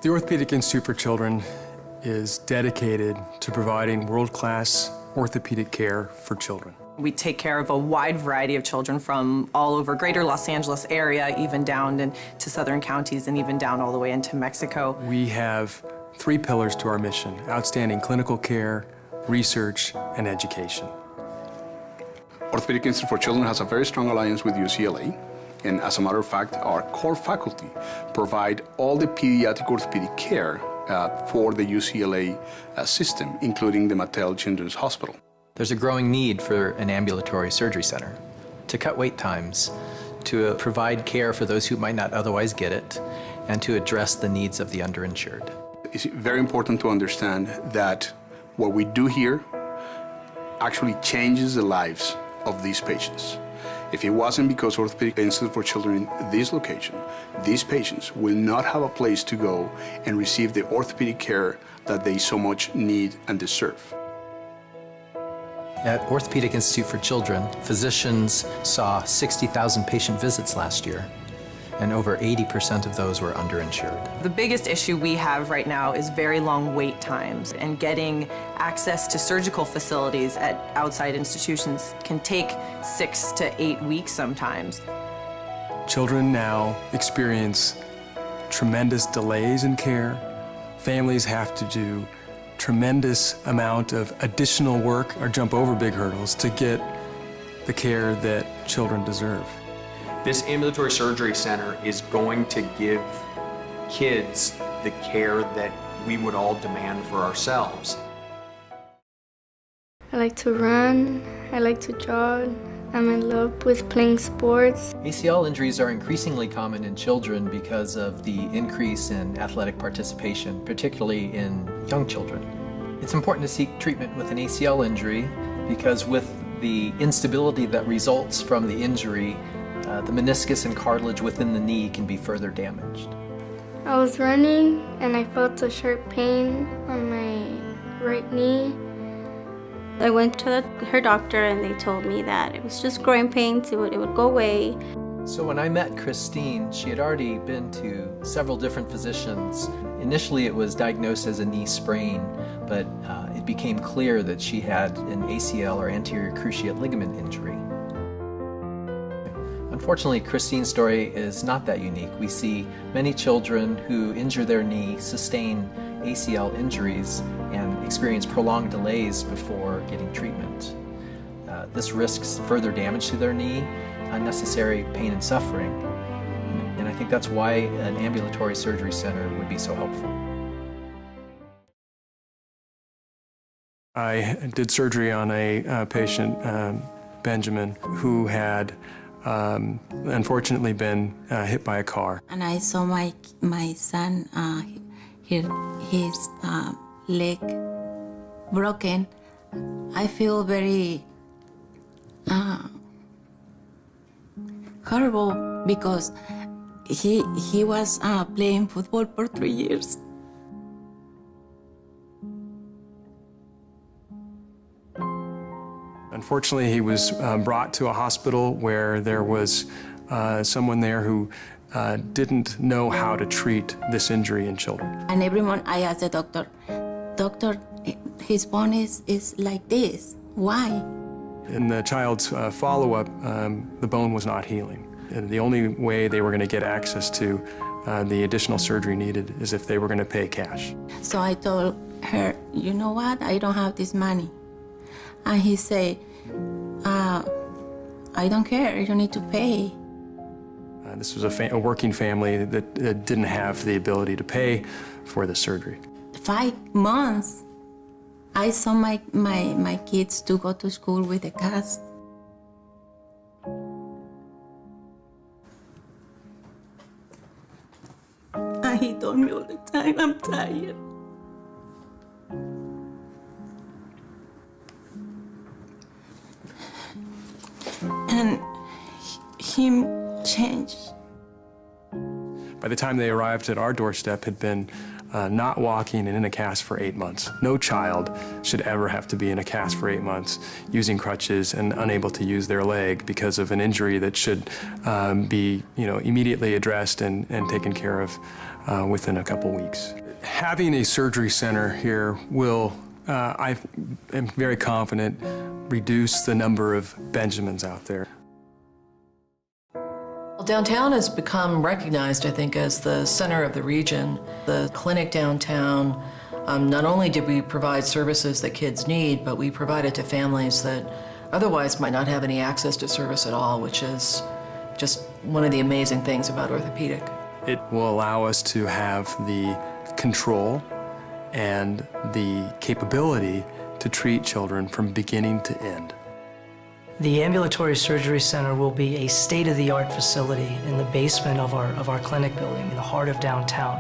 The Orthopedic Institute for Children is dedicated to providing world-class orthopedic care for children. We take care of a wide variety of children from all over greater Los Angeles area, even down into southern counties and even down all the way into Mexico. We have 3 pillars to our mission: outstanding clinical care, research, and education. Orthopedic Institute for Children has a very strong alliance with UCLA, and as a matter of fact, our core faculty provide all the pediatric orthopedic care for the UCLA system, including the Mattel Children's Hospital. There's a growing need for an ambulatory surgery center to cut wait times, to provide care for those who might not otherwise get it, and to address the needs of the underinsured. It's very important to understand that what we do here actually changes the lives of these patients. If it wasn't because Orthopedic Institute for Children in this location, these patients will not have a place to go and receive the orthopedic care that they so much need and deserve. At Orthopedic Institute for Children, physicians saw 60,000 patient visits last year, and over 80% of those were underinsured. The biggest issue we have right now is very long wait times, and getting access to surgical facilities at outside institutions can take 6 to 8 weeks sometimes. Children now experience tremendous delays in care. Families have to do tremendous amount of additional work or jump over big hurdles to get the care that children deserve. This ambulatory surgery center is going to give kids the care that we would all demand for ourselves. I like to run, I like to jog, I'm in love with playing sports. ACL injuries are increasingly common in children because of the increase in athletic participation, particularly in young children. It's important to seek treatment with an ACL injury because with the instability that results from the injury, the meniscus and cartilage within the knee can be further damaged. I was running and I felt a sharp pain on my right knee. I went to her doctor and they told me that it was just growing pains, it would go away. So when I met Christine, she had already been to several different physicians. Initially it was diagnosed as a knee sprain, but it became clear that she had an ACL or anterior cruciate ligament injury. Unfortunately, Christine's story is not that unique. We see many children who injure their knee, sustain ACL injuries, and experience prolonged delays before getting treatment. This risks further damage to their knee, unnecessary pain and suffering, and I think that's why an ambulatory surgery center would be so helpful. I did surgery on a patient, Benjamin, who had unfortunately been hit by a car. And I saw my son, his leg broken. I feel very horrible because he was playing football for 3 years. Unfortunately, he was brought to a hospital where there was someone there who didn't know how to treat this injury in children. And every month I asked the doctor, his bone is like this. Why? In the child's follow-up, the bone was not healing. And the only way they were going to get access to the additional surgery needed is if they were going to pay cash. So I told her, you know what, I don't have this money. And he said, I don't care, you need to pay. This was a working family that didn't have the ability to pay for the surgery. 5 months, I saw my kids to go to school with a cast. And he told me all the time, I'm tired. And him changed. By the time they arrived at our doorstep, had been not walking and in a cast for 8 months. No child should ever have to be in a cast for 8 months, using crutches and unable to use their leg because of an injury that should be, immediately addressed and taken care of within a couple weeks. Having a surgery center here will, I am very confident, reduce the number of Benjamins out there. Downtown has become recognized, I think, as the center of the region. The clinic downtown, not only did we provide services that kids need, but we provided to families that otherwise might not have any access to service at all, which is just one of the amazing things about orthopedic. It will allow us to have the control and the capability to treat children from beginning to end. The Ambulatory Surgery Center will be a state-of-the-art facility in the basement of our clinic building in the heart of downtown.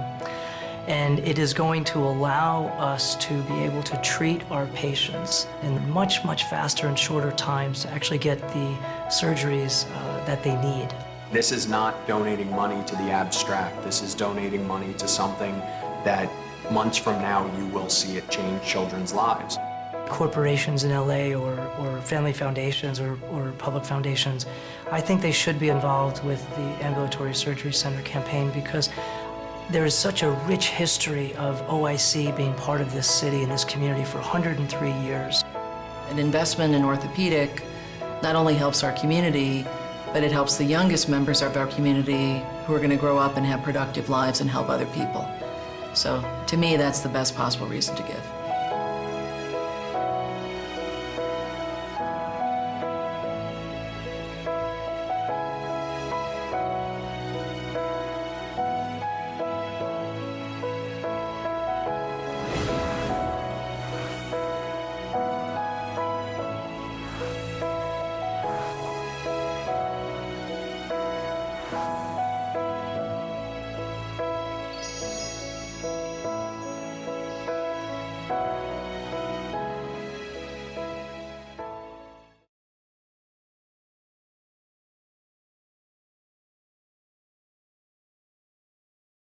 And it is going to allow us to be able to treat our patients in much faster and shorter times to actually get the surgeries that they need. This is not donating money to the abstract. This is donating money to something that months from now you will see it change children's lives. Corporations in LA or family foundations or public foundations, I think they should be involved with the Ambulatory Surgery Center campaign because there is such a rich history of OIC being part of this city and this community for 103 years. An investment in orthopedic not only helps our community, but it helps the youngest members of our community who are going to grow up and have productive lives and help other people. So to me, that's the best possible reason to give.